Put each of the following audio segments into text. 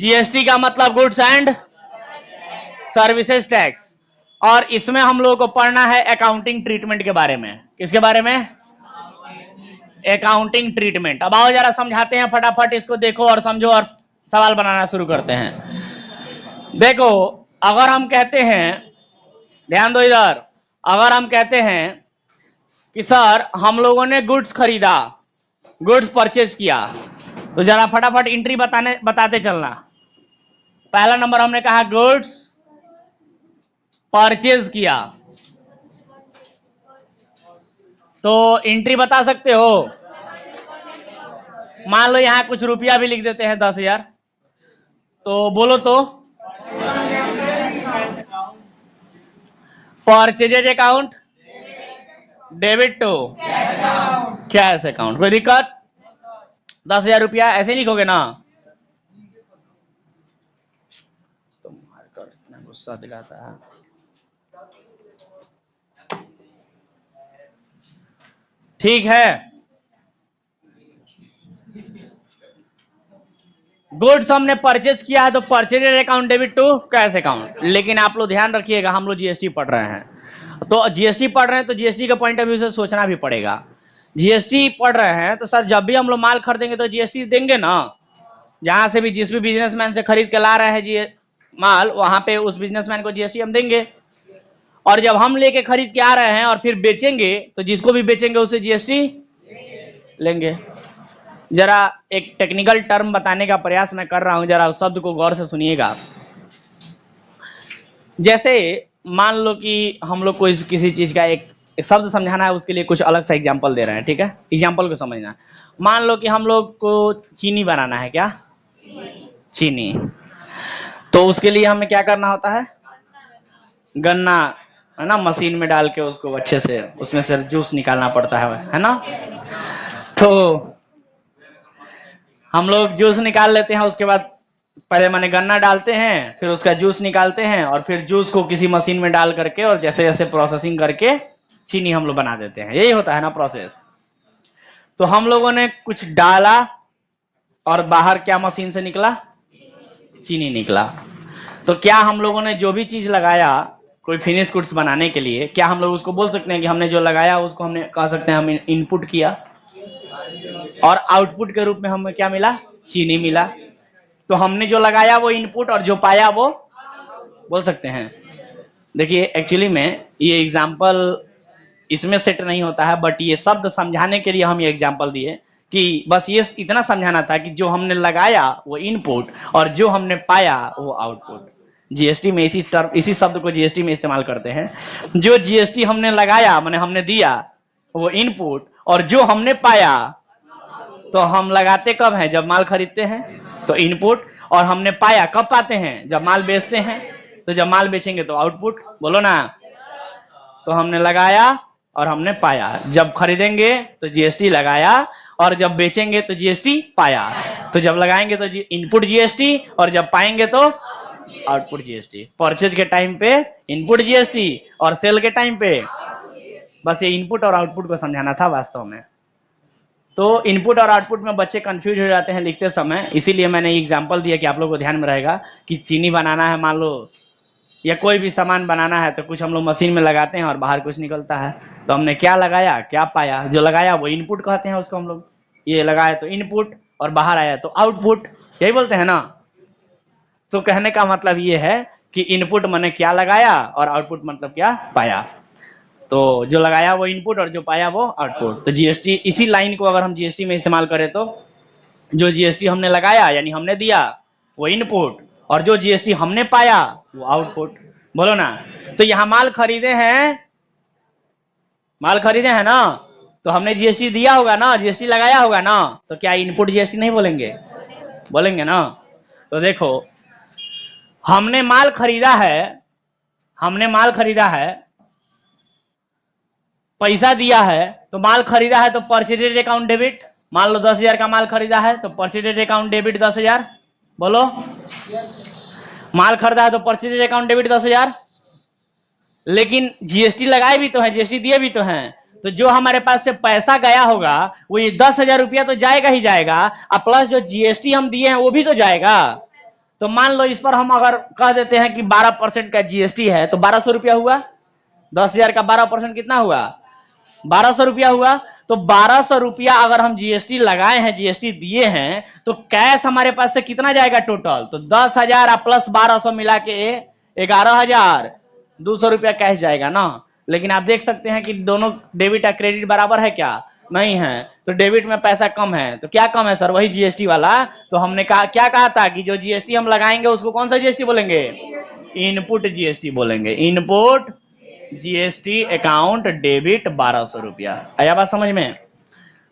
GST का मतलब goods and services tax. और इसमें हम लोगों को पढ़ना है अकाउंटिंग ट्रीटमेंट के बारे में। किसके बारे में? Accounting treatment. अब आओ जरा समझाते हैं फटाफट, इसको देखो और समझो और सवाल बनाना शुरू करते हैं। देखो, अगर हम कहते हैं, ध्यान दो इधर, अगर हम कहते हैं कि सर हम लोगों ने गुड्स खरीदा, गुड्स परचेज किया, तो जरा फटाफट एंट्री बताते चलना। पहला नंबर हमने कहा गुड्स परचेज किया, तो एंट्री बता सकते हो? मान लो यहां कुछ रुपया भी लिख देते हैं 10,000, तो बोलो तो purchases account, debit to cash account. कोई दिक्कत? 10,000 रुपया ऐसे लिखोगे ना? तुम्हारे इतना गुस्सा दिलाता है। ठीक है, गुड्स हमने परचेज किया है तो purchase account debit to cash account. लेकिन आप लोग ध्यान रखिएगा, हम लोग जीएसटी पढ़ रहे हैं, तो जीएसटी पढ़ रहे हैं तो जीएसटी के पॉइंट ऑफ व्यू से सोचना भी पड़ेगा। जीएसटी पढ़ रहे हैं तो सर जब भी हम लोग माल खरीदेंगे तो जीएसटी देंगे ना। जहां से भी जिस भी बिजनेसमैन से खरीद के ला रहे हैं जी माल, वहां पे उस बिजनेसमैन को जीएसटी हम देंगे। और जब हम लेके खरीद के आ रहे हैं और फिर बेचेंगे तो जिसको भी बेचेंगे उसे जीएसटी लेंगे। जरा एक टेक्निकल टर्म बताने का प्रयास मैं कर रहा हूं, जरा उस शब्द को गौर से सुनिएगा। जैसे मान लो कि हम लोग को किसी चीज का एक शब्द समझाना है, उसके लिए कुछ अलग सा एग्जांपल दे रहे हैं, ठीक है? एग्जांपल को समझना। मान लो कि हम लोग को चीनी बनाना है, क्या चीनी, तो उसके लिए हमें क्या करना होता है? गन्ना है ना, मशीन में डाल के उसको अच्छे से उसमें से जूस निकालना पड़ता है ना? तो हम लोग जूस निकाल लेते हैं, उसके बाद पहले मैंने गन्ना डालते हैं, फिर उसका जूस निकालते हैं, और फिर जूस को किसी मशीन में डाल करके और जैसे जैसे प्रोसेसिंग करके चीनी हम लोग बना देते हैं। यही होता है ना प्रोसेस। तो हम लोगों ने कुछ डाला और बाहर क्या मशीन से निकला? चीनी निकला। तो क्या हम लोगों ने जो भी चीज लगाया कोई फिनिश गुड्स बनाने के लिए, क्या हम लोग उसको बोल सकते हैं कि हमने जो लगाया उसको हमने कह सकते हैं हम इनपुट किया, और आउटपुट के रूप में हमें क्या मिला? चीनी मिला। तो हमने जो लगाया वो इनपुट और जो पाया वो बोल सकते हैं। देखिए एक्चुअली में ये एग्जाम्पल इसमें सेट नहीं होता है, बट ये शब्द समझाने के लिए हम ये एग्जाम्पल दिए कि बस ये इतना समझाना था कि जो हमने लगाया वो इनपुट और जो हमने पाया वो आउटपुट। जीएसटी में इसी शब्द को जीएसटी में इस्तेमाल करते हैं। जो जीएसटी हमने लगाया माने हमने दिया वो इनपुट, और जो हमने पाया, तो हम लगाते कब हैं? जब माल खरीदते हैं तो इनपुट, और हमने पाया कब पाते हैं? जब माल बेचते हैं। तो जब माल बेचेंगे तो आउटपुट। बोलो ना। तो हमने लगाया और हमने पाया। जब खरीदेंगे तो जीएसटी लगाया, और जब बेचेंगे तो जीएसटी पाया। तो जब लगाएंगे तो इनपुट जीएसटी, और जब पाएंगे तो आउटपुट जीएसटी। परचेज के टाइम पे इनपुट जीएसटी और सेल के टाइम पे, बस ये इनपुट और आउटपुट को समझाना था वास्तव में। तो इनपुट और आउटपुट में बच्चे कंफ्यूज हो जाते हैं लिखते समय, इसीलिए मैंने एग्जांपल दिया कि आप लोगों को ध्यान में रहेगा कि चीनी बनाना है मान लो, या कोई भी सामान बनाना है, तो कुछ हम लोग मशीन में लगाते हैं और बाहर कुछ निकलता है। तो हमने क्या लगाया क्या पाया? जो लगाया वो इनपुट कहते हैं उसको हम लोग। ये लगाया तो इनपुट और बाहर आया तो आउटपुट, यही बोलते हैं ना। तो कहने का मतलब ये है कि इनपुट मैंने क्या लगाया और आउटपुट मतलब क्या पाया। तो जो लगाया वो इनपुट और जो पाया वो आउटपुट। तो जीएसटी इसी लाइन को अगर हम जीएसटी में इस्तेमाल करें तो जो जीएसटी हमने लगाया यानी हमने दिया वो इनपुट, और जो जीएसटी हमने पाया वो आउटपुट। बोलो ना। तो यहां माल खरीदे हैं ना, तो हमने जीएसटी दिया होगा ना, जीएसटी लगाया होगा ना, तो क्या इनपुट जीएसटी नहीं बोलेंगे? बोलेंगे ना। तो देखो हमने माल खरीदा है, पैसा दिया है, तो माल खरीदा है तो परचेज अकाउंट डेबिट। मान लो 10,000 का माल खरीदा है तो परचेज अकाउंट डेबिट 10,000। बोलो। माल खरीदा है तो परचेज अकाउंट डेबिट 10,000। लेकिन जीएसटी लगाए भी तो है, जीएसटी दिए भी तो हैं, तो जो हमारे पास से पैसा गया होगा वो ये 10,000 रुपया तो जाएगा ही जाएगा, और प्लस जो जीएसटी हम दिए हैं वो भी तो जाएगा। तो मान लो इस पर हम अगर कह देते हैं कि 12% का जीएसटी है तो 1200 रुपया हुआ। 10,000 का 12% कितना हुआ? 1200 रुपया हुआ। तो 1200 रुपया अगर हम जीएसटी लगाए हैं, जीएसटी दिए हैं, तो कैश हमारे पास से कितना जाएगा टोटल? तो 10,000 प्लस 1200 मिला के 11,200 रुपया कैश जाएगा ना। लेकिन आप देख सकते हैं कि दोनों डेबिट और क्रेडिट बराबर है क्या? नहीं है। तो डेबिट में पैसा कम है। तो क्या कम है सर? वही जीएसटी वाला। तो हमने कहा, क्या कहा था कि जो जीएसटी हम लगाएंगे उसको कौन सा जीएसटी बोलेंगे? इनपुट जीएसटी बोलेंगे। इनपुट जीएसटी अकाउंट डेबिट 1200 रुपया। आया बात समझ में?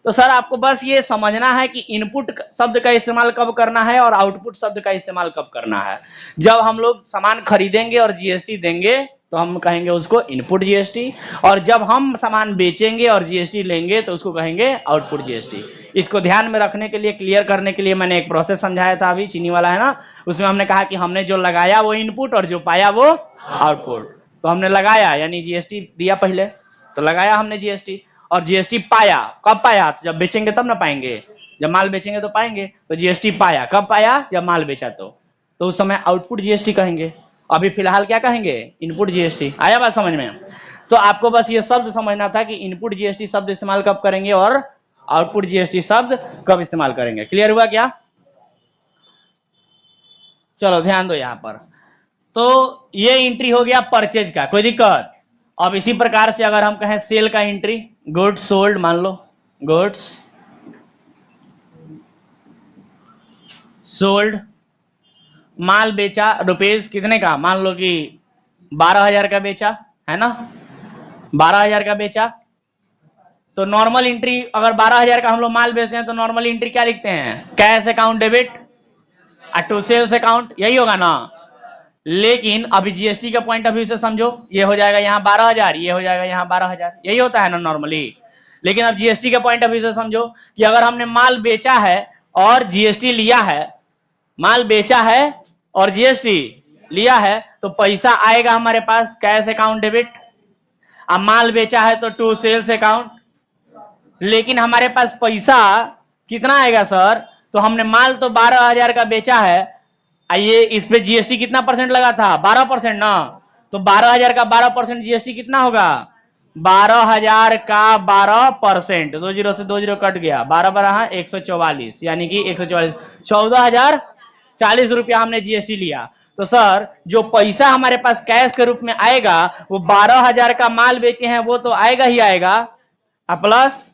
तो सर आपको बस ये समझना है कि इनपुट शब्द का इस्तेमाल कब करना है और आउटपुट शब्द का इस्तेमाल कब करना है। जब हम लोग सामान खरीदेंगे और जीएसटी देंगे तो हम कहेंगे उसको इनपुट जीएसटी, और जब हम सामान बेचेंगे और जीएसटी लेंगे तो उसको कहेंगे आउटपुट जीएसटी। इसको ध्यान में रखने के लिए, क्लियर करने के लिए मैंने एक प्रोसेस समझाया था अभी, चीनी वाला है ना, उसमें हमने कहा कि हमने जो लगाया वो इनपुट और जो पाया वो आउटपुट। तो हमने लगाया यानी जीएसटी दिया पहले, तो लगाया हमने जीएसटी, और जीएसटी पाया कब पाया? तो जब बेचेंगे तब ना पाएंगे, जब माल बेचेंगे तो पाएंगे। तो जीएसटी पाया कब पाया? जब माल बेचा। तो उस समय आउटपुट जीएसटी कहेंगे। अभी फिलहाल क्या कहेंगे? Input GST. आया बात समझ में? तो आपको बस ये शब्द समझना था कि इनपुट जीएसटी शब्द इस्तेमाल कब करेंगे और आउटपुट जीएसटी शब्द कब इस्तेमाल करेंगे। क्लियर हुआ क्या? चलो ध्यान दो यहां पर। तो ये एंट्री हो गया परचेज का, कोई दिक्कत? अब इसी प्रकार से अगर हम कहें सेल का एंट्री, गुड्स सोल्ड, मान लो गुड्स सोल्ड, माल बेचा, रुपीज कितने का? मान लो कि 12,000 का बेचा, है ना, 12,000 का बेचा। तो नॉर्मल एंट्री अगर 12,000 का हम लोग माल बेचते हैं तो नॉर्मल एंट्री क्या लिखते हैं? Cash account debit to sales account, यही होगा ना। लेकिन अभी जीएसटी का पॉइंट ऑफ व्यू से समझो, ये हो जाएगा यहाँ 12,000, ये हो जाएगा यहाँ 12,000, यही होता है ना नॉर्मली। लेकिन अब जीएसटी के पॉइंट ऑफ व्यू से समझो कि अगर हमने माल बेचा है और जीएसटी लिया है, माल बेचा है और जीएसटी लिया है, तो पैसा आएगा हमारे पास कैश अकाउंट डेबिट। अब माल बेचा है तो टू सेल्स अकाउंट। लेकिन हमारे पास पैसा कितना आएगा सर? तो हमने माल तो 12,000 का बेचा है, आइए इस पे जीएसटी कितना परसेंट लगा था? 12% ना। तो 12,000 का 12% जीएसटी कितना होगा? 12,000 का 12%, 2 जीरो से 2 जीरो कट गया, 12 144, यानी कि 144, 14,040 रुपया हमने जीएसटी लिया। तो सर जो पैसा हमारे पास कैश के रूप में आएगा वो 12,000 का माल बेचे हैं वो तो आएगा ही आएगा, प्लस,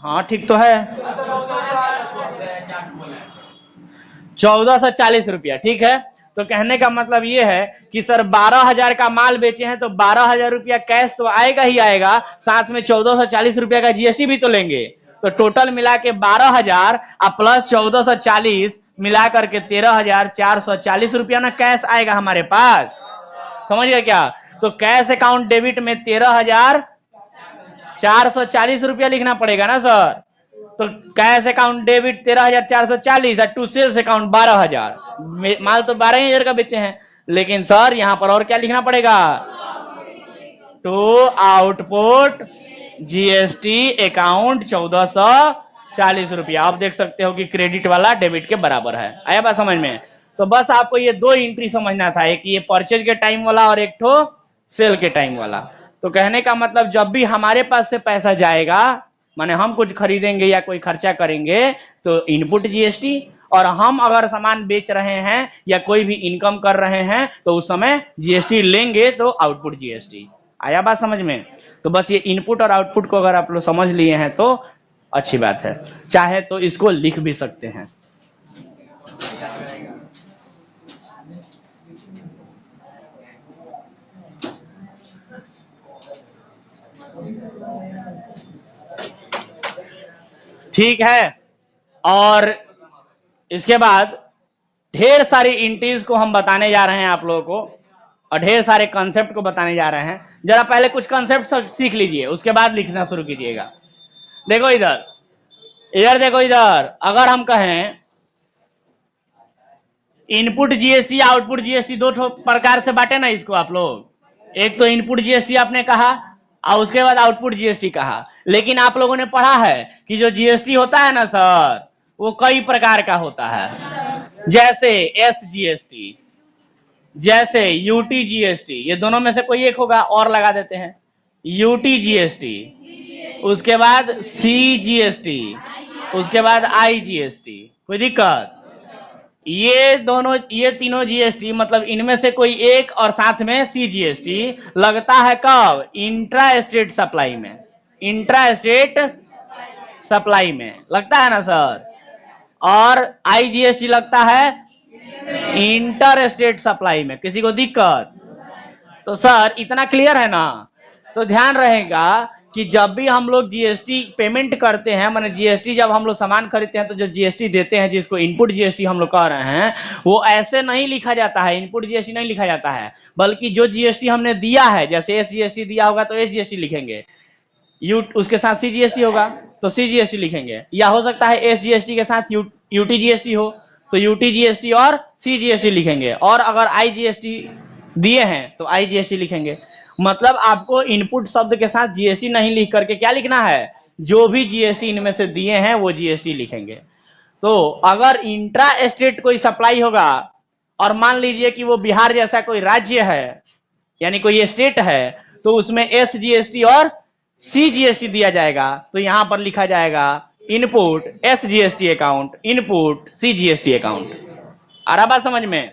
हाँ ठीक तो है, 1440 रुपया, ठीक है। तो कहने का मतलब ये है कि सर 12,000 का माल बेचे हैं तो 12,000 रुपया कैश तो आएगा ही आएगा, साथ में 1440 रुपया का जीएसटी भी तो लेंगे। तो टोटल मिला के 12,000 प्लस 1440 मिला करके 13,440 रुपया ना कैश आएगा हमारे पास। समझ गए क्या? तो कैश अकाउंट डेबिट में 13,440 रुपया लिखना पड़ेगा ना सर। तो कैश अकाउंट डेबिट 13,440 और टू सेल्स अकाउंट 12,000, माल तो 12,000 का बेचे हैं, लेकिन सर यहां पर और क्या लिखना पड़ेगा? टू आउटपुट जीएसटी अकाउंट 1440 रुपया। आप देख सकते हो कि क्रेडिट वाला डेबिट के बराबर है। आया बात समझ में? तो बस आपको ये दो एंट्री समझना था, एक ये परचेज के टाइम वाला और एक ठो सेल के टाइम वाला। तो कहने का मतलब जब भी हमारे पास से पैसा जाएगा, माने हम कुछ खरीदेंगे या कोई खर्चा करेंगे तो इनपुट जीएसटी, और हम अगर सामान बेच रहे हैं या कोई भी इनकम कर रहे हैं तो उस समय जीएसटी लेंगे तो आउटपुट जीएसटी। आया बात समझ में? तो बस ये इनपुट और आउटपुट को अगर आप लोग समझ लिए हैं तो अच्छी बात है, चाहे तो इसको लिख भी सकते हैं। ठीक है। और इसके बाद ढेर सारी इंटीज को हम बताने जा रहे हैं आप लोगों को, और ढेर सारे कंसेप्ट को बताने जा रहे हैं। जरा पहले कुछ कंसेप्ट सीख लीजिए, उसके बाद लिखना शुरू कीजिएगा। देखो इधर, इधर देखो, इधर अगर हम कहें इनपुट जीएसटी आउटपुट जीएसटी दो प्रकार से बांटे ना इसको आप लोग। एक तो इनपुट जीएसटी आपने कहा और उसके बाद आउटपुट जीएसटी कहा। लेकिन आप लोगों ने पढ़ा है कि जो जीएसटी होता है ना सर, वो कई प्रकार का होता है, जैसे SGST, जैसे UTGST, ये दोनों में से कोई एक होगा, और लगा देते हैं UTGST, उसके बाद CGST, उसके बाद IGST। कोई दिक्कत? ये दोनों, ये तीनों जीएसटी, मतलब इनमें से कोई एक और साथ में CGST लगता है कब? इंट्रा स्टेट सप्लाई में, इंट्रा स्टेट सप्लाई में लगता है ना सर। और IGST लगता है इंटर स्टेट सप्लाई में। किसी को दिक्कत? तो सर इतना क्लियर है ना? तो ध्यान रहेगा कि जब भी हम लोग जीएसटी पेमेंट करते हैं, माने जीएसटी जब हम लोग सामान खरीदते हैं तो जो जीएसटी देते हैं, जिसको इनपुट जीएसटी हम लोग कह रहे हैं, वो ऐसे नहीं लिखा जाता है, इनपुट जीएसटी नहीं लिखा जाता है, बल्कि जो जीएसटी हमने दिया है, जैसे SGST दिया होगा तो SGST लिखेंगे, उसके साथ CGST होगा तो CGST लिखेंगे, या हो सकता है SGST के साथ UTGST हो तो UTGST और CGST लिखेंगे, और अगर IGST दिए हैं तो IGST लिखेंगे। मतलब आपको इनपुट शब्द के साथ जीएसटी नहीं लिख करके क्या लिखना है? जो भी जीएसटी इनमें से दिए हैं वो जीएसटी लिखेंगे। तो अगर इंट्रा स्टेट कोई सप्लाई होगा और मान लीजिए कि वो बिहार जैसा कोई राज्य है, यानी कोई स्टेट है, तो उसमें SGST और CGST दिया जाएगा, तो यहां पर लिखा जाएगा input SGST account, input CGST account. आ रहा बात समझ में?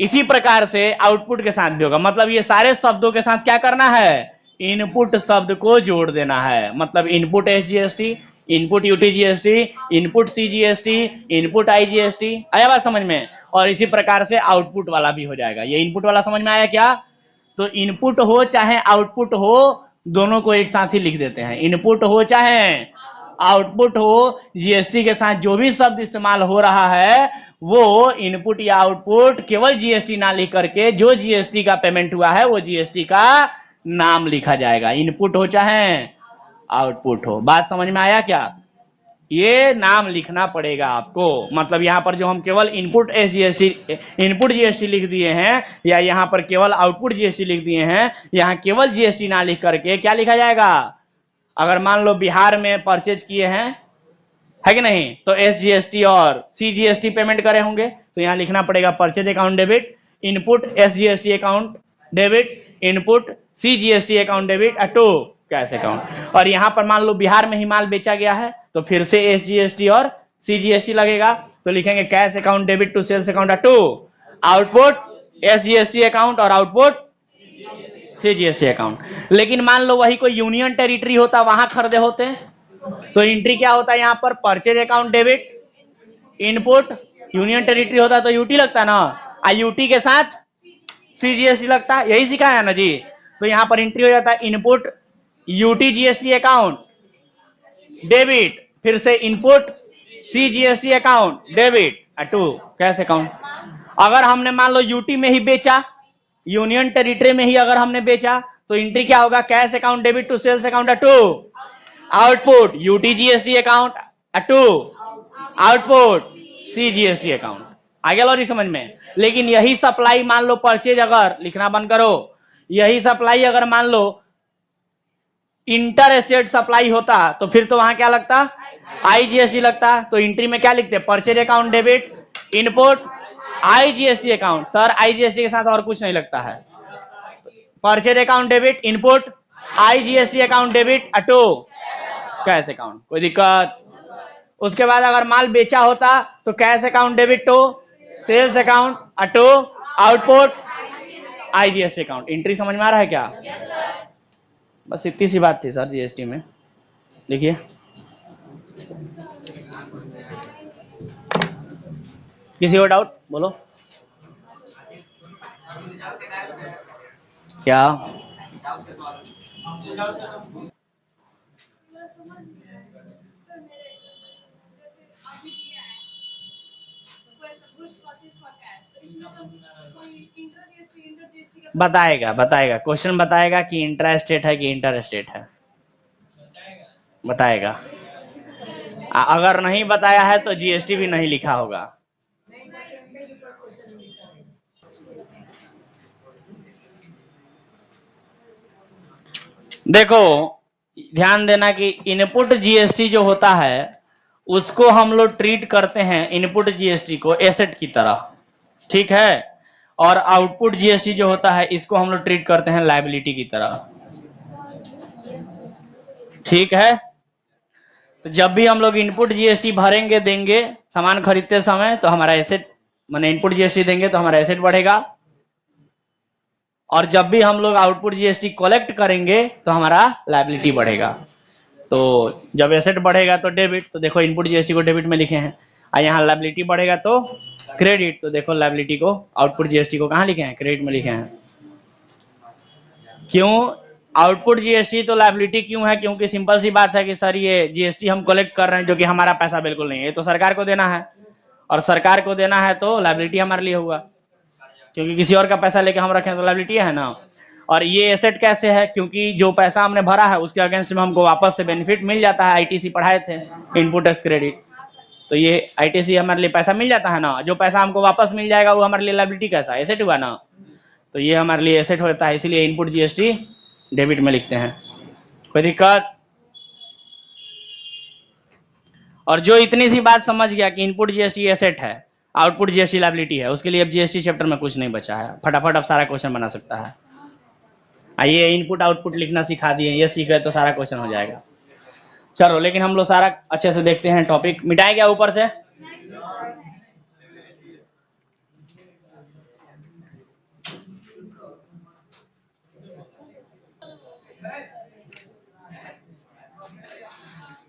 इसी प्रकार से आउटपुट के साथ भी होगा, मतलब ये सारे शब्दों के साथ क्या करना है? इनपुट शब्द को जोड़ देना है, मतलब input SGST, input UTGST, input CGST, input IGST। आया बात समझ में? और इसी प्रकार से आउटपुट वाला भी हो जाएगा। ये इनपुट वाला समझ में आया क्या? तो इनपुट हो चाहे आउटपुट हो, दोनों को एक साथ ही लिख देते हैं। इनपुट हो चाहे आउटपुट हो, जीएसटी के साथ जो भी शब्द इस्तेमाल हो रहा है वो इनपुट या आउटपुट केवल जीएसटी ना लिख करके जो जीएसटी का पेमेंट हुआ है वो जीएसटी का नाम लिखा जाएगा, इनपुट हो चाहे आउटपुट हो। बात समझ में आया क्या? ये नाम लिखना पड़ेगा आपको। मतलब यहाँ पर जो हम केवल इनपुट इनपुट जीएसटी लिख दिए हैं, या यहाँ पर केवल आउटपुट जीएसटी लिख दिए हैं, यहाँ केवल जीएसटी ना लिख करके क्या लिखा जाएगा? अगर मान लो बिहार में परचेज किए हैं, है कि नहीं, तो SGST और CGST पेमेंट करे होंगे, तो यहाँ लिखना पड़ेगा purchase account debit, input SGST account debit, input CGST account debit to cash account. और यहाँ पर मान लो बिहार में ही माल बेचा गया है, तो फिर से SGST और CGST लगेगा, तो लिखेंगे cash account debit to sales account to output SGST account और आउटपुट CGST अकाउंट। लेकिन मान लो वही कोई यूनियन टेरिटरी होता, वहां खरीदे होते, तो एंट्री क्या होता है यहाँ पर? Purchase account debit, input, union territory होता तो यूटी लगता ना, यूटी के साथ CGST लगता, यही सिखाया ना जी। तो यहाँ पर एंट्री हो जाता है इनपुट UTGST अकाउंट डेबिट, फिर से input CGST account debit to cash account. अगर हमने मान लो यूटी में ही बेचा, यूनियन टेरिटरी में ही अगर हमने बेचा, तो एंट्री क्या होगा? Cash account debit to sales account to output UTGST account to output CGST account. आ गया लॉजिक समझ में? लेकिन यही सप्लाई मान लो परचेज, अगर लिखना बंद करो, यही सप्लाई अगर मान लो इंटर स्टेट सप्लाई होता, तो फिर तो वहां क्या लगता? IGST लगता। तो एंट्री में क्या लिखते? Purchase account debit, input IGST account. Sir IGST के साथ और कुछ नहीं लगता है, purchase account debit, input IGST account debit to cash account. कोई दिक्कत? उसके बाद अगर माल बेचा होता तो cash account debit to sales account to output IGST account. Entry समझ में आ रहा है क्या? बस इतनी सी बात थी सर जीएसटी में। देखिए किसी को डाउट बोलो। क्या? बताएगा, बताएगा, क्वेश्चन बताएगा कि इंट्रा स्टेट है कि इंटर स्टेट है, बताएगा। अगर नहीं बताया है तो जीएसटी भी नहीं लिखा होगा। देखो ध्यान देना कि इनपुट जीएसटी जो होता है उसको हम लोग ट्रीट करते हैं इनपुट जीएसटी को एसेट की तरह, ठीक है। और आउटपुट जीएसटी जो होता है इसको हम लोग ट्रीट करते हैं लायबिलिटी की तरह, ठीक है। तो जब भी हम लोग इनपुट जीएसटी भरेंगे देंगे सामान खरीदते समय तो हमारा एसेट माने इनपुट जीएसटी देंगे तो हमारा एसेट बढ़ेगा, और जब भी हम लोग आउटपुट जीएसटी कलेक्ट करेंगे तो हमारा लायबिलिटी बढ़ेगा। तो जब एसेट बढ़ेगा तो डेबिट, तो देखो इनपुट जीएसटी को डेबिट में लिखे हैं, और यहाँ लायबिलिटी बढ़ेगा तो क्रेडिट, तो देखो लायबिलिटी को आउटपुट जीएसटी को कहाँ लिखे हैं, क्रेडिट में लिखे हैं। क्यों आउटपुट जीएसटी तो लायबिलिटी क्यों है, क्योंकि सिंपल सी बात है कि सर ये जीएसटी हम कलेक्ट कर रहे हैं जो कि हमारा पैसा बिल्कुल नहीं है, ये तो सरकार को देना है, और सरकार को देना है तो लायबिलिटी हमारे लिए होगा, क्योंकि किसी और का पैसा लेके हम रखें तो लायबिलिटी है ना। और ये एसेट कैसे है, क्योंकि जो पैसा हमने भरा है उसके अगेंस्ट में हमको वापस से बेनिफिट मिल जाता है, आईटीसी पढ़ाए थे, इनपुट टैक्स क्रेडिट, तो ये आईटीसी हमारे लिए पैसा मिल जाता है ना, जो पैसा हमको वापस मिल जाएगा वो हमारे लिए लायबिलिटी कैसा एसेट हुआ ना, तो ये हमारे लिए एसेट होता है, इसीलिए इनपुट जीएसटी डेबिट में लिखते हैं। कोई दिक्कत? और जो इतनी सी बात समझ गया कि इनपुट जीएसटी एसेट है, आउटपुट जीएसटी लायबिलिटी है, उसके लिए अब जीएसटी चैप्टर में कुछ नहीं बचा है, फटाफट अब सारा क्वेश्चन बना सकता है। आइए इनपुट आउटपुट लिखना सिखा दिए, ये सीख गए तो सारा क्वेश्चन हो जाएगा। चलो लेकिन हम लोग सारा अच्छे से देखते हैं, टॉपिक मिटाए क्या ऊपर से?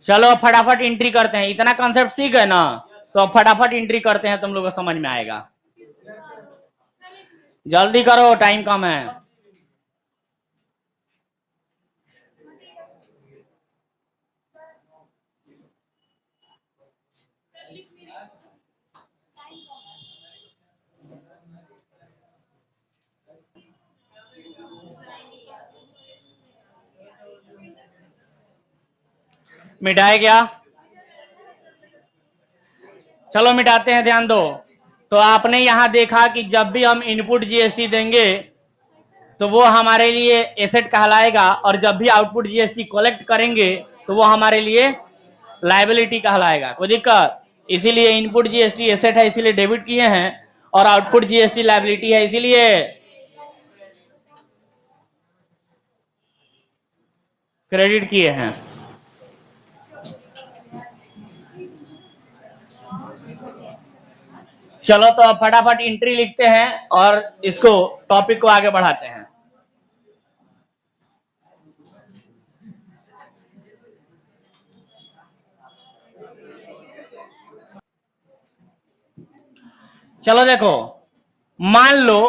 चलो फटाफट एंट्री करते हैं, इतना कॉन्सेप्ट सीख गए ना, तो अब फटाफट एंट्री करते हैं, तुम लोगों को समझ में आएगा। जल्दी करो, टाइम कम है। मिटाए क्या? चलो मिटाते हैं, ध्यान दो। तो आपने यहां देखा कि जब भी हम इनपुट जीएसटी देंगे तो वो हमारे लिए एसेट कहलाएगा, और जब भी आउटपुट जीएसटी कलेक्ट करेंगे तो वो हमारे लिए लायबिलिटी कहलाएगा। कोई दिक्कत? इसीलिए इनपुट जीएसटी एसेट है इसीलिए डेबिट किए हैं, और आउटपुट जीएसटी लायबिलिटी है इसीलिए क्रेडिट किए हैं। चलो तो अब फटाफट एंट्री लिखते हैं और इसको टॉपिक को आगे बढ़ाते हैं। चलो देखो, मान लो,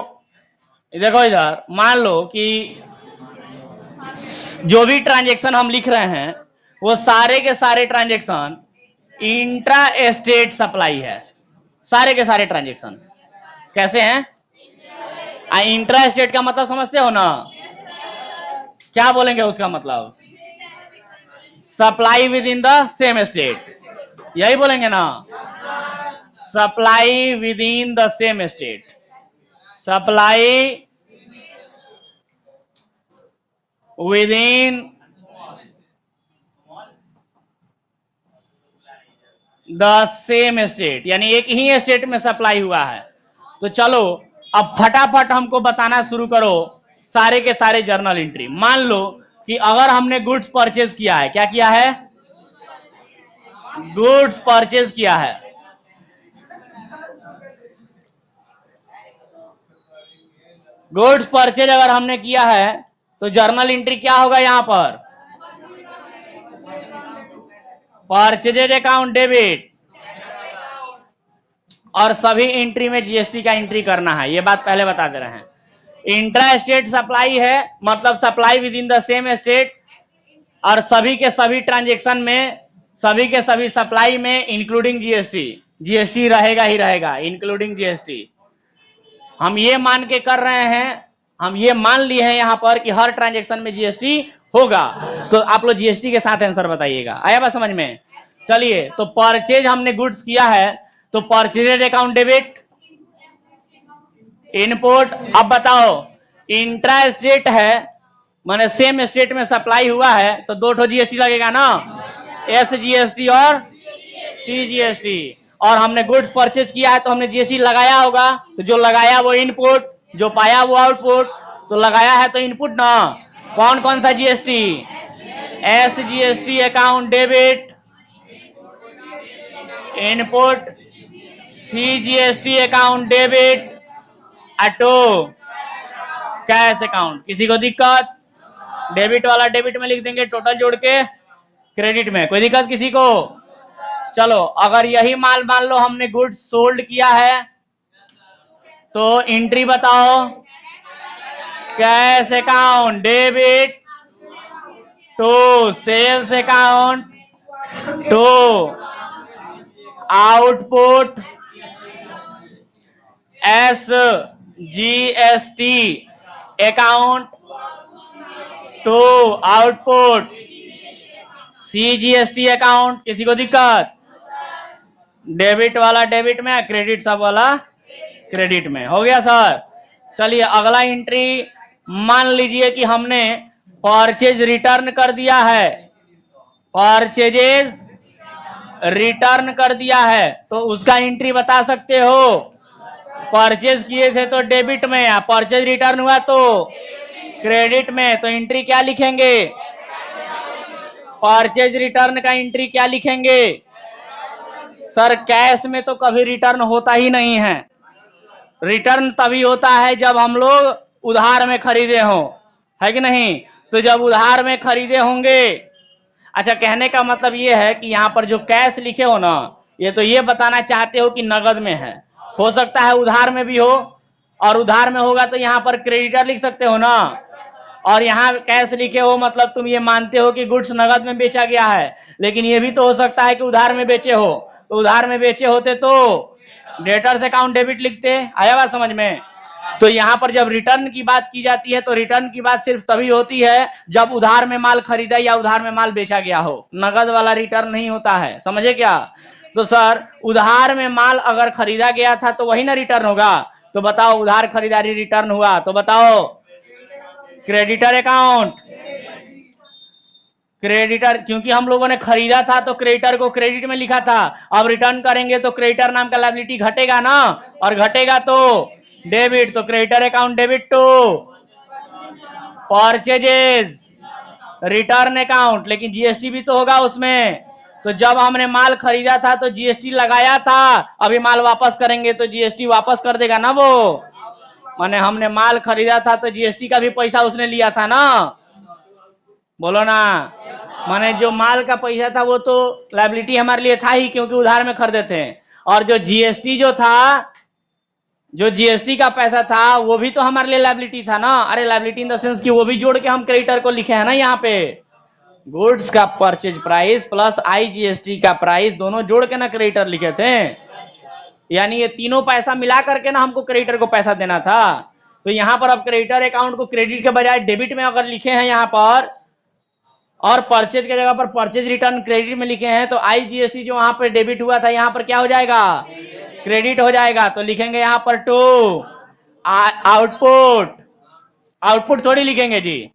देखो इधर मान लो कि जो भी ट्रांजैक्शन हम लिख रहे हैं वो सारे के सारे ट्रांजैक्शन इंट्रा स्टेट सप्लाई है, सारे के सारे ट्रांजैक्शन कैसे हैं? इंट्रा स्टेट का मतलब समझते हो ना? क्या बोलेंगे उसका मतलब? Supply with in the same state, यही बोलेंगे ना? Supply with in the same state, supply with in the same state, यानी एक ही स्टेट में सप्लाई हुआ है। तो चलो अब फटाफट हमको बताना शुरू करो सारे के सारे जर्नल एंट्री। मान लो कि अगर हमने गुड्स परचेज किया है, क्या किया है? गुड्स परचेज किया है, गुड्स परचेज अगर हमने किया है तो जर्नल एंट्री क्या होगा? यहां पर परचेज अकाउंट डेबिट, और सभी एंट्री में जीएसटी का एंट्री करना है, ये बात पहले बता दे रहे हैं। इंट्रा स्टेट सप्लाई है मतलब supply with in the same state, और सभी के सभी ट्रांजैक्शन में सभी के सभी सप्लाई में इंक्लूडिंग जीएसटी, जीएसटी रहेगा ही रहेगा, इंक्लूडिंग जीएसटी। हम ये मान के कर रहे हैं, हम ये मान लिए हैं यहां पर कि हर ट्रांजैक्शन में जीएसटी होगा, तो आप लोग जीएसटी के साथ आंसर बताइएगा। आया बात समझ में? चलिए तो परचेज हमने गुड्स किया है तो परचेज अकाउंट डेबिट, इनपुट। अब बताओ इंट्रा स्टेट है माने सेम स्टेट में सप्लाई हुआ है तो दो ठो जीएसटी लगेगा ना, एस जीएसटी और CGST। और हमने गुड्स परचेज किया है तो हमने जीएसटी लगाया होगा, तो जो लगाया वो इनपुट, जो पाया वो आउटपुट, तो लगाया है तो इनपुट ना। कौन कौन सा GST? SGST account debit input, CGST account debit auto cash account. किसी को दिक्कत? डेबिट वाला डेबिट में लिख देंगे टोटल जोड़ के क्रेडिट में। कोई दिक्कत किसी को? चलो, अगर यही माल मान लो हमने गुड्स सोल्ड किया है तो एंट्री बताओ। Cash account debit to sales account to output SGST account to output CGST account. किसी को दिक्कत? डेबिट वाला डेबिट में, क्रेडिट सब वाला क्रेडिट में। हो गया सर? चलिए अगला एंट्री, मान लीजिए कि हमने परचेज रिटर्न कर दिया है, परचेजेस रिटर्न कर दिया है, तो उसका एंट्री बता सकते हो। परचेज किए थे तो डेबिट में, परचेज रिटर्न हुआ तो क्रेडिट में, तो एंट्री क्या लिखेंगे? परचेज रिटर्न का एंट्री क्या लिखेंगे? सर कैश में तो कभी रिटर्न होता ही नहीं है। रिटर्न तभी होता है जब हम लोग उधार में खरीदे हो, है कि नहीं? तो जब उधार में खरीदे होंगे, अच्छा कहने का मतलब ये है कि यहाँ पर जो कैश लिखे हो ना, ये तो ये बताना चाहते हो कि नगद में है। हो सकता है उधार में भी हो, और उधार में होगा तो यहाँ पर क्रेडिटर लिख सकते हो ना, और यहाँ कैश लिखे हो मतलब तुम ये मानते हो कि गुड्स नगद में बेचा गया है। लेकिन ये भी तो हो सकता है कि उधार में बेचे हो, तो उधार में बेचे होते तो डेटर्स अकाउंट डेबिट लिखते। आया बात समझ में? तो यहाँ पर जब रिटर्न की बात की जाती है तो रिटर्न की बात सिर्फ तभी होती है जब उधार में माल खरीदा या उधार में माल बेचा गया हो। नगद वाला रिटर्न नहीं होता है, समझे क्या? तो सर उधार में माल अगर खरीदा गया था तो वही ना रिटर्न होगा। तो बताओ उधार खरीदारी रिटर्न हुआ तो बताओ क्रेडिटर अकाउंट। क्रेडिटर, क्योंकि हम लोगों ने खरीदा था तो क्रेडिटर को क्रेडिट में लिखा था। अब रिटर्न करेंगे तो क्रेडिटर नाम का लायबिलिटी घटेगा ना, और घटेगा तो डेबिट, तो creditor account debit to purchases return account. लेकिन जीएसटी भी तो होगा उसमें। तो जब हमने माल खरीदा था तो जीएसटी लगाया था, अभी माल वापस करेंगे तो जीएसटी वापस कर देगा ना वो। माने हमने माल खरीदा था तो जीएसटी का भी पैसा उसने लिया था ना, बोलो ना। माने जो माल का पैसा था वो तो लायबिलिटी हमारे लिए था ही, क्योंकि उधार में खरीदे थे। और जो जीएसटी जो था, जो जीएसटी का पैसा था वो भी तो हमारे लिए लायबिलिटी था ना। अरे लायबिलिटी इन द सेंस कि वो भी जोड़ के हम क्रेडिटर को लिखे हैं ना। यहाँ पे गुड्स का परचेज प्राइस प्लस आईजीएसटी का प्राइस दोनों जोड़ के ना क्रेडिटर लिखे थे। यानी ये तीनों पैसा मिला करके ना हमको क्रेडिटर को पैसा देना था। तो यहाँ पर अब क्रेडिटर अकाउंट को क्रेडिट के बजाय डेबिट में अगर लिखे हैं यहाँ पर, और परचेज के जगह पर परचेज रिटर्न क्रेडिट में लिखे हैं, तो आईजीएसटी जो वहां पर डेबिट हुआ था यहाँ पर क्या हो जाएगा? क्रेडिट हो जाएगा। तो लिखेंगे यहाँ पर टू आउटपुट, आउटपुट थोड़ी लिखेंगे जी,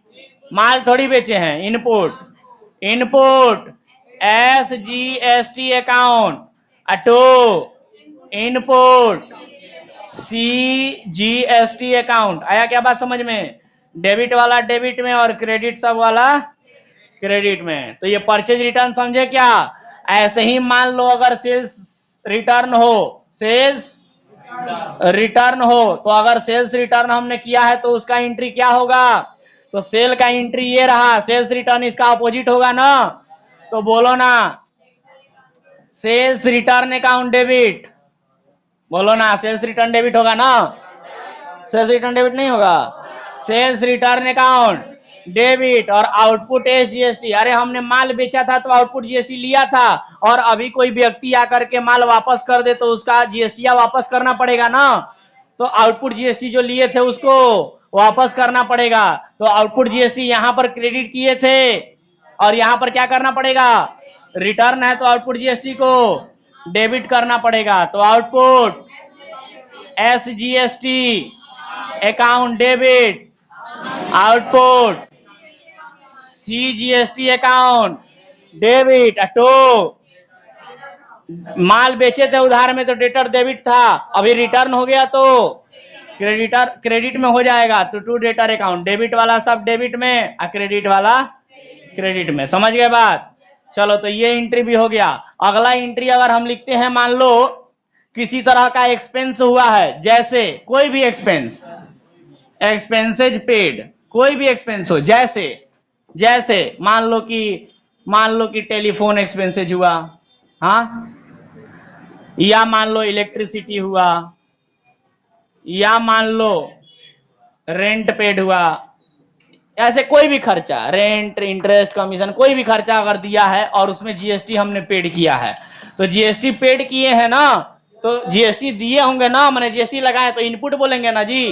माल थोड़ी बेचे हैं, input, input SGST account to input CGST account. आया क्या बात समझ में? डेबिट वाला डेबिट में और क्रेडिट सब वाला क्रेडिट में। तो ये परचेज रिटर्न समझे क्या? ऐसे ही मान लो अगर सेल्स रिटर्न हो, सेल्स रिटर्न हो, तो अगर सेल्स रिटर्न हमने किया है तो उसका एंट्री क्या होगा? तो सेल का एंट्री ये रहा, सेल्स रिटर्न इसका अपोजिट होगा ना। तो बोलो ना, सेल्स रिटर्न अकाउंट डेबिट, बोलो ना, सेल्स रिटर्न डेबिट होगा ना? सेल्स रिटर्न डेबिट नहीं होगा, सेल्स रिटर्न अकाउंट डेबिट और आउटपुट एसजीएसटी। अरे हमने माल बेचा था तो आउटपुट जीएसटी लिया था, और अभी कोई व्यक्ति आकर के माल वापस कर दे तो उसका जीएसटी वापस करना पड़ेगा ना। तो आउटपुट जीएसटी जो लिए थे उसको वापस करना पड़ेगा। तो आउटपुट जीएसटी यहाँ पर क्रेडिट किए थे, और यहाँ पर क्या करना पड़ेगा? रिटर्न है तो आउटपुट जीएसटी को डेबिट करना पड़ेगा। तो output SGST account debit, output CGST account debit to माल बेचे थे उधार में तो डेटर डेबिट था, अभी रिटर्न हो गया तो क्रेडिटर क्रेडिट में हो जाएगा, तो टू डेटर अकाउंट, डेबिट वाला सब डेबिट में और क्रेडिट वाला क्रेडिट में। समझ गए बात? चलो तो ये एंट्री भी हो गया। अगला एंट्री अगर हम लिखते हैं, मान लो किसी तरह का एक्सपेंस हुआ है, जैसे कोई भी एक्सपेंस, एक्सपेंसेज पेड, कोई भी एक्सपेंस हो, जैसे जैसे मान लो कि टेलीफोन एक्सपेंसेज हुआ, हाँ, या मान लो इलेक्ट्रिसिटी हुआ, या मान लो रेंट पेड हुआ, ऐसे कोई भी खर्चा, रेंट, इंटरेस्ट, कमीशन, कोई भी खर्चा अगर दिया है और उसमें जीएसटी हमने पेड किया है, तो जीएसटी पेड किए हैं ना, तो जीएसटी दिए होंगे ना, मैंने जीएसटी लगाए तो इनपुट बोलेंगे ना जी,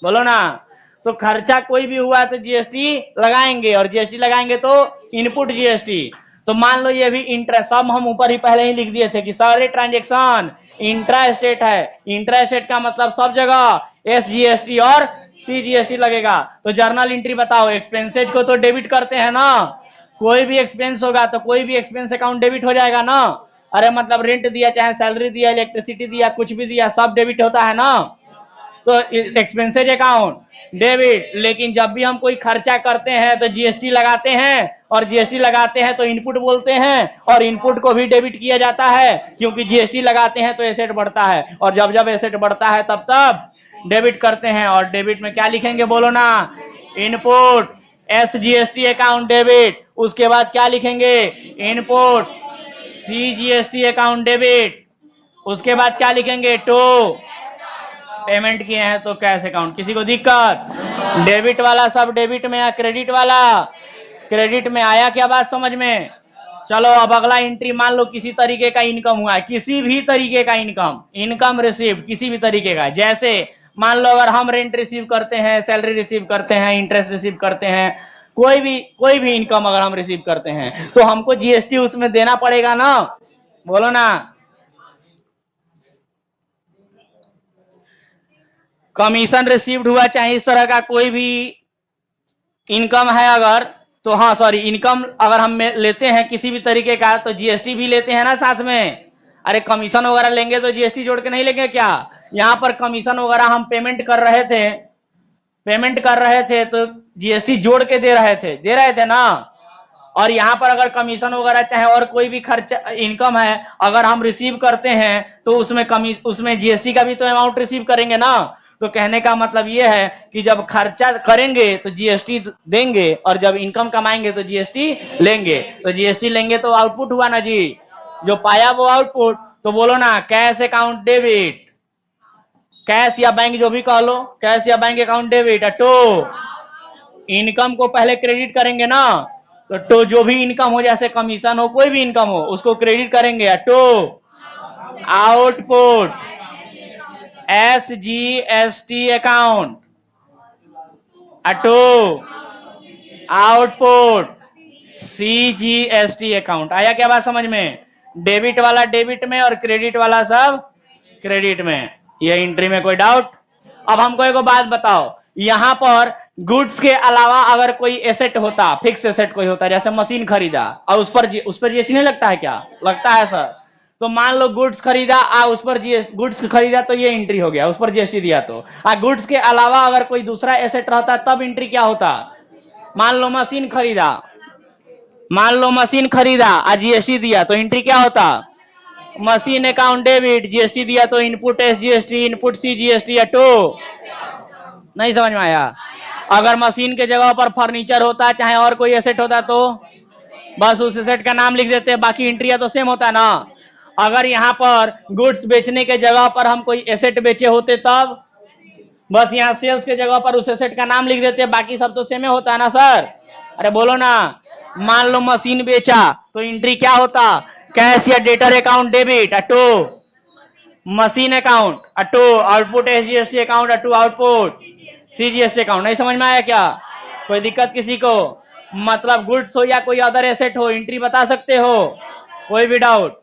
बोलो ना। तो खर्चा कोई भी हुआ तो जीएसटी लगाएंगे, और जीएसटी लगाएंगे तो इनपुट जीएसटी। तो मान लो ये भी इंट्रा, सब हम ऊपर ही पहले ही लिख दिए थे कि सारे ट्रांजेक्शन इंट्रा स्टेट है। इंट्रा स्टेट का मतलब सब जगह एसजीएसटी और सीजीएसटी लगेगा। तो जर्नल एंट्री बताओ, एक्सपेंसेज को तो डेबिट करते हैं ना, कोई भी एक्सपेंस होगा तो कोई भी एक्सपेंस अकाउंट डेबिट हो जाएगा ना। अरे मतलब रेंट दिया, चाहे सैलरी दिया, इलेक्ट्रिसिटी दिया, कुछ भी दिया, सब डेबिट होता है ना। तो एक्सपेंसेज अकाउंट डेबिट। लेकिन जब भी हम कोई खर्चा करते हैं तो जीएसटी लगाते हैं, और जीएसटी लगाते हैं तो इनपुट बोलते हैं, और इनपुट को भी डेबिट किया जाता है, क्योंकि जीएसटी लगाते हैं तो एसेट बढ़ता है, और जब जब एसेट बढ़ता है तब तब डेबिट करते हैं। और डेबिट में क्या लिखेंगे, बोलो ना, इनपुट एसजीएसटी अकाउंट डेबिट। उसके बाद क्या लिखेंगे, इनपुट सीजीएसटी अकाउंट डेबिट। उसके बाद क्या लिखेंगे, टू पेमेंट किए हैं तो कैश अकाउंट। किसी को दिक्कत? डेबिट वाला सब डेबिट में, या क्रेडिट वाला क्रेडिट में। आया क्या बात समझ में? चलो अब अगला एंट्री, मान लो किसी तरीके का इनकम हुआ है, किसी भी तरीके का इनकम, इनकम रिसीव किसी भी तरीके का। जैसे मान लो अगर हम रेंट रिसीव करते हैं, सैलरी रिसीव करते हैं, इंटरेस्ट रिसीव करते हैं, कोई भी इनकम अगर हम रिसीव करते हैं तो हमको जीएसटी उसमें देना पड़ेगा ना, बोलो ना। कमीशन रिसीव्ड हुआ, चाहे इस तरह का कोई भी इनकम है अगर, तो हाँ सॉरी, इनकम अगर हम लेते हैं किसी भी तरीके का तो जीएसटी भी लेते हैं ना साथ में। अरे कमीशन वगैरह लेंगे तो जीएसटी जोड़ के नहीं लेंगे क्या? यहाँ पर कमीशन वगैरह हम पेमेंट कर रहे थे तो जीएसटी जोड़ के दे रहे थे ना। और यहाँ पर अगर कमीशन वगैरह चाहे और कोई भी खर्चा इनकम है अगर हम रिसीव करते हैं तो उसमें जीएसटी का भी तो अमाउंट रिसीव करेंगे ना। तो कहने का मतलब ये है कि जब खर्चा करेंगे तो जीएसटी देंगे, और जब इनकम कमाएंगे तो जीएसटी लेंगे। तो जीएसटी लेंगे तो आउटपुट हुआ ना जी, जो पाया वो आउटपुट। तो बोलो ना, कैश अकाउंट डेबिट, कैश या बैंक जो भी कह लो, कैश या bank account debit. To income को पहले क्रेडिट करेंगे ना, तो जो भी इनकम हो, जैसे कमीशन हो, कोई भी इनकम हो, उसको क्रेडिट करेंगे। To output SGST account, to output CGST account. आया क्या बात समझ में? डेबिट वाला डेबिट में और क्रेडिट वाला सब क्रेडिट में। ये एंट्री में कोई डाउट? अब हमको एक बात बताओ, यहां पर गुड्स के अलावा अगर कोई एसेट होता, फिक्स एसेट कोई होता, जैसे मशीन खरीदा और उस पर जीएसटी नहीं लगता है क्या? लगता है सर। तो मान लो गुड्स खरीदा उस पर गुड्स खरीदा तो ये एंट्री हो गया, उस पर जीएसटी दिया। तो गुड्स के अलावा अगर कोई दूसरा एसेट रहता तब एंट्री क्या होता? मान लो मशीन खरीदा और जीएसटी दिया तो एंट्री क्या होता? मशीन अकाउंट डेबिट, जीएसटी दिया तो इनपुट एसजीएसटी, इनपुट सीजीएसटी। या टू नहीं समझ में आया? अगर मशीन के जगह पर फर्नीचर होता चाहे और कोई एसेट होता तो बस उस एसेट का नाम लिख देते, बाकी एंट्रिया तो सेम होता ना। अगर यहाँ पर गुड्स बेचने के जगह पर हम कोई एसेट बेचे होते तब बस यहाँ सेल्स के जगह पर उस एसेट का नाम लिख देते, बाकी सब तो सेम होता है ना सर। अरे बोलो ना, मान लो मशीन बेचा तो एंट्री क्या होता? कैश या debtor account debit. To machine account, to output SGST account, to output CGST account. नहीं समझ में आया क्या? कोई दिक्कत किसी को? मतलब गुड्स हो या कोई अदर एसेट हो, एंट्री बता सकते हो? कोई भी डाउट?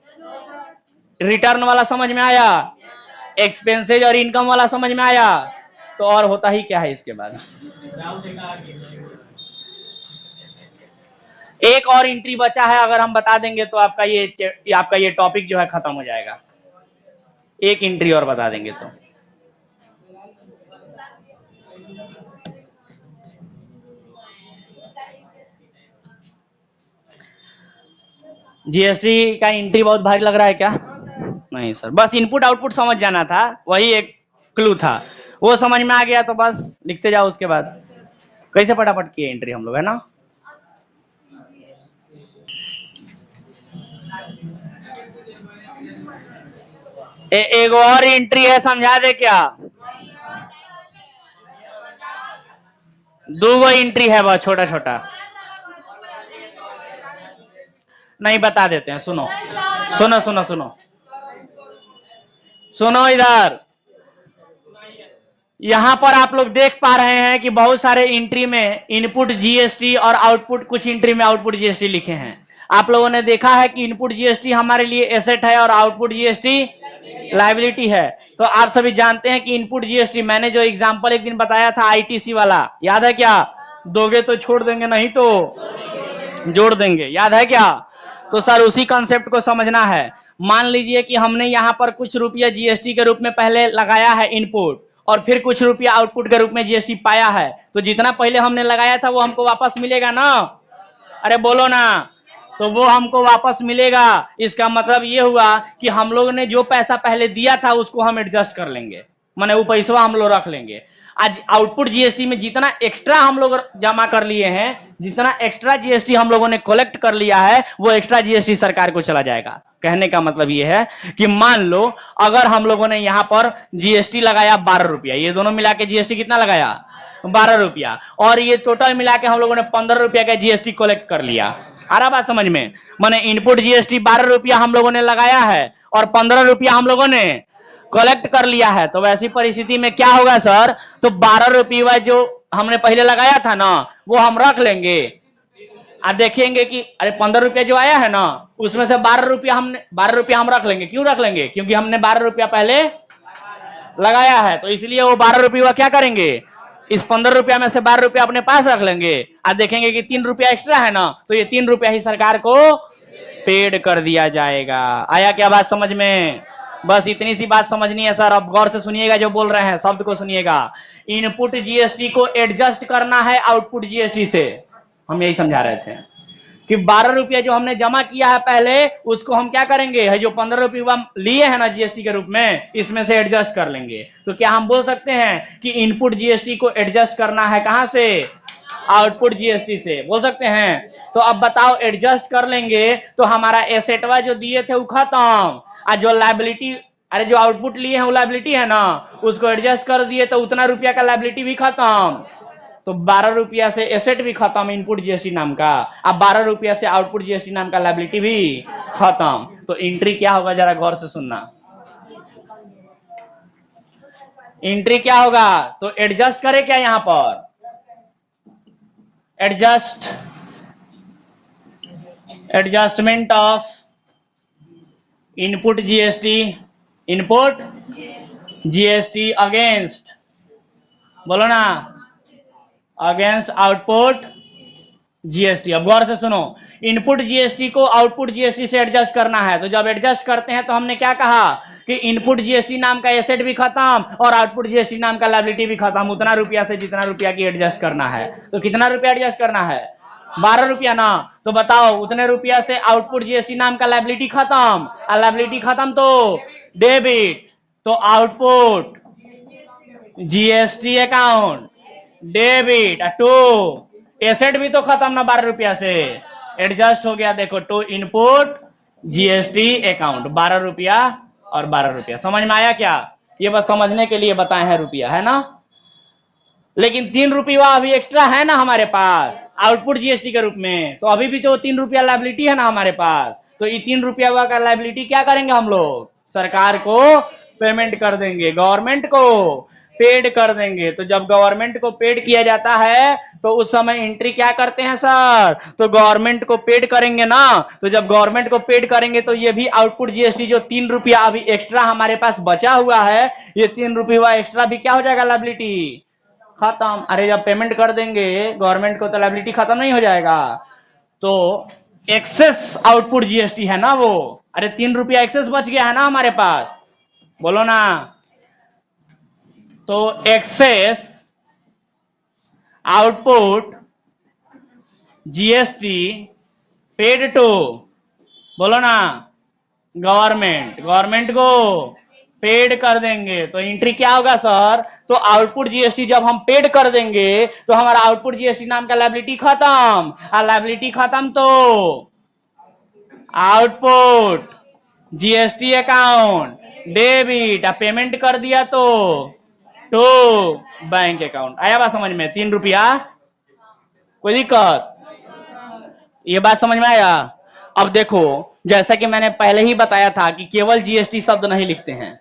रिटर्न वाला समझ में आया? एक्सपेंसेज और इनकम वाला समझ में आया? तो और होता ही क्या है इसके बाद? एक और एंट्री बचा है, अगर हम बता देंगे तो आपका ये टॉपिक जो है खत्म हो जाएगा। एक एंट्री और बता देंगे तो जीएसटी का एंट्री बहुत भारी लग रहा है क्या? नहीं सर, बस इनपुट आउटपुट समझ जाना था, वही एक क्लू था, वो समझ में आ गया तो बस लिखते जाओ। उसके बाद कैसे फटाफट किए एंट्री हम लोग, है ना। एक और एंट्री है, समझा दे क्या? दो गो एंट्री है बस, छोटा छोटा। नहीं बता देते हैं, सुनो सुनो सुनो सुनो सुनो इधर। यहां पर आप लोग देख पा रहे हैं कि बहुत सारे एंट्री में इनपुट जीएसटी और आउटपुट, कुछ एंट्री में आउटपुट जीएसटी लिखे हैं। आप लोगों ने देखा है कि इनपुट जीएसटी हमारे लिए एसेट है और आउटपुट जीएसटी लायबिलिटी है। तो आप सभी जानते हैं कि इनपुट जीएसटी, मैंने जो एग्जांपल एक दिन बताया था आईटीसी वाला, याद है क्या? दोगे तो छोड़ देंगे, नहीं तो जोड़ देंगे, याद है क्या? तो सर उसी कॉन्सेप्ट को समझना है। मान लीजिए कि हमने यहाँ पर कुछ रुपया जीएसटी के रूप में पहले लगाया है इनपुट, और फिर कुछ रुपया आउटपुट के रूप में जीएसटी पाया है, तो जितना पहले हमने लगाया था वो हमको वापस मिलेगा ना? अरे बोलो ना। तो वो हमको वापस मिलेगा। इसका मतलब ये हुआ कि हम लोग ने जो पैसा पहले दिया था उसको हम एडजस्ट कर लेंगे, माने वो पैसा हम लोग रख लेंगे। आज आउटपुट जीएसटी में जितना एक्स्ट्रा हम लोग जमा कर लिए हैं, जितना एक्स्ट्रा जीएसटी हम लोगों ने कलेक्ट कर लिया है, वो एक्स्ट्रा जीएसटी सरकार को चला जाएगा। कहने का मतलब ये है कि मान लो अगर हम लोगों ने यहाँ पर जीएसटी लगाया 12 रुपया, ये दोनों मिला के जीएसटी कितना लगाया? 12 रुपया, और ये टोटल मिला के हम लोगों ने 15 रुपया का जीएसटी कलेक्ट कर लिया। आ रहा बात समझ में? माने इनपुट जीएसटी 12 रुपया हम लोगों ने लगाया है और 15 रुपया हम लोगों ने कलेक्ट कर लिया है। तो वैसी परिस्थिति में क्या होगा सर? तो 12 रुपया जो हमने पहले लगाया था ना, वो हम रख लेंगे और देखेंगे कि अरे 15 रुपया जो आया है ना, उसमें से 12 रुपया हम रख लेंगे। क्यों रख लेंगे? क्योंकि हमने 12 रुपया पहले लगाया है, तो इसलिए वो 12 रुपया क्या करेंगे, इस 15 रुपया में से 12 रुपया अपने पास रख लेंगे और देखेंगे कि 3 रुपया एक्स्ट्रा है ना, तो ये 3 रुपया ही सरकार को पेड कर दिया जाएगा। आया क्या बात समझ में? बस इतनी सी बात समझनी है सर। अब गौर से सुनिएगा, जो बोल रहे हैं शब्द को सुनिएगा। इनपुट जीएसटी को एडजस्ट करना है आउटपुट जीएसटी से, हम यही समझा रहे थे कि 12 रुपया जो हमने जमा किया है पहले, उसको हम क्या करेंगे, है जो 15 रुपया लिए है ना जीएसटी के रूप में, इसमें से एडजस्ट कर लेंगे। तो क्या हम बोल सकते हैं कि इनपुट जीएसटी को एडजस्ट करना है कहां से? आउटपुट जीएसटी से, बोल सकते हैं। तो अब बताओ, एडजस्ट कर लेंगे तो हमारा एसेटवा जो दिए थे वो खत्म, और जो लायबिलिटी, अरे जो आउटपुट लिए हैं वो लायबिलिटी है ना, उसको एडजस्ट कर दिए तो उतना रुपया का लायबिलिटी भी खत्म। तो 12 रुपया से एसेट भी खत्म इनपुट जीएसटी नाम का, अब 12 रुपया से आउटपुट जीएसटी नाम का लायबिलिटी भी खत्म। तो एंट्री क्या होगा, जरा गौर से सुनना। एंट्री क्या होगा? तो एडजस्ट करे क्या यहां पर? Adjustment of input GST against, बोलो ना, अगेंस्ट आउटपुट जीएसटी। अब गौर से सुनो, इनपुट जीएसटी को आउटपुट जीएसटी से एडजस्ट करना है। तो जब एडजस्ट करते हैं तो हमने क्या कहा कि इनपुट जीएसटी नाम का एसेट भी खत्म और आउटपुट जीएसटी नाम का लायबिलिटी भी खत्म। उतना रुपया से जितना रुपया की एडजस्ट करना है। तो कितना रुपया एडजस्ट करना है? 12 रुपया ना। तो बताओ, उतने रुपया से आउटपुट जीएसटी नाम का लायबिलिटी खत्म, और लायबिलिटी खत्म तो डेबिट, तो output GST account debit, to asset भी तो खत्म ना 12 रुपया से, एडजस्ट हो गया। देखो, टू इनपुट जीएसटी अकाउंट 12 रुपया और 12 रुपया। समझ में आया क्या? ये बस समझने के लिए बताए हैं रुपया, है ना। लेकिन 3 रुपया अभी एक्स्ट्रा है ना हमारे पास आउटपुट जीएसटी के रूप में, तो अभी भी तो 3 रुपया लायबिलिटी है ना हमारे पास। तो ये 3 रुपया का लायबिलिटी क्या करेंगे हम लोग? सरकार को पेमेंट कर देंगे, गवर्नमेंट को पेड कर देंगे। तो जब गवर्नमेंट को पेड किया जाता है तो उस समय एंट्री क्या करते हैं सर? तो गवर्नमेंट को पेड करेंगे ना। तो जब गवर्नमेंट को पेड करेंगे तो ये भी आउटपुट जीएसटी जो 3 रुपया अभी एक्स्ट्रा हमारे पास बचा हुआ है, ये 3 रुपया एक्स्ट्रा भी क्या हो जाएगा? लायबिलिटी खत्म। अरे जब पेमेंट कर देंगे गवर्नमेंट को तो लायबिलिटी खत्म नहीं हो जाएगा? तो एक्सेस आउटपुट जीएसटी है ना वो। अरे 3 रुपया एक्सेस बच गया है ना हमारे पास, बोलो ना। तो excess output GST paid to, बोलो ना, गवर्नमेंट को पेड कर देंगे। तो एंट्री क्या होगा सर? तो आउटपुट जीएसटी जब हम पेड कर देंगे तो हमारा आउटपुट जीएसटी नाम का लायबिलिटी खत्म, और लायबिलिटी खत्म तो output GST account debit, payment कर दिया तो बैंक अकाउंट। आया बात समझ में? 3 रुपया, कोई दिक्कत? ये बात समझ में आया? अब देखो, जैसा कि मैंने पहले ही बताया था कि केवल जीएसटी शब्द नहीं लिखते हैं,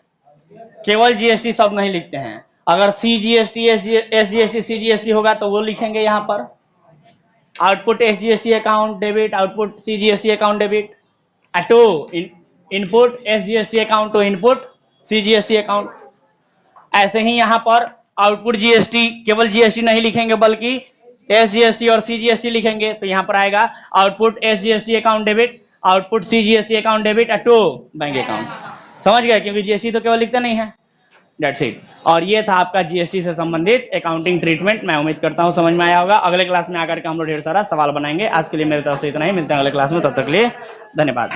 केवल जीएसटी शब्द नहीं लिखते हैं। अगर सीजीएसटी, एसजीएसटी, सीजीएसटी होगा तो वो लिखेंगे यहां पर, output SGST account debit, output CGST account debit, to input SGST account to input CGST account. ऐसे ही यहां पर आउटपुट जीएसटी केवल जीएसटी नहीं लिखेंगे बल्कि एसजीएसटी और सीजीएसटी लिखेंगे। तो यहां पर आएगा output SGST account debit, output CGST account debit to bank account. समझ गए? क्योंकि जीएसटी तो केवल लिखते नहीं है। That's it। और ये था आपका जीएसटी से संबंधित अकाउंटिंग ट्रीटमेंट। मैं उम्मीद करता हूं समझ में आया होगा। अगले क्लास में आकर के हम लोग ढेर सारा सवाल बनाएंगे। आज के लिए मेरी तरफ से इतना ही, मिलते हैं अगले क्लास में, तब तक के लिए धन्यवाद।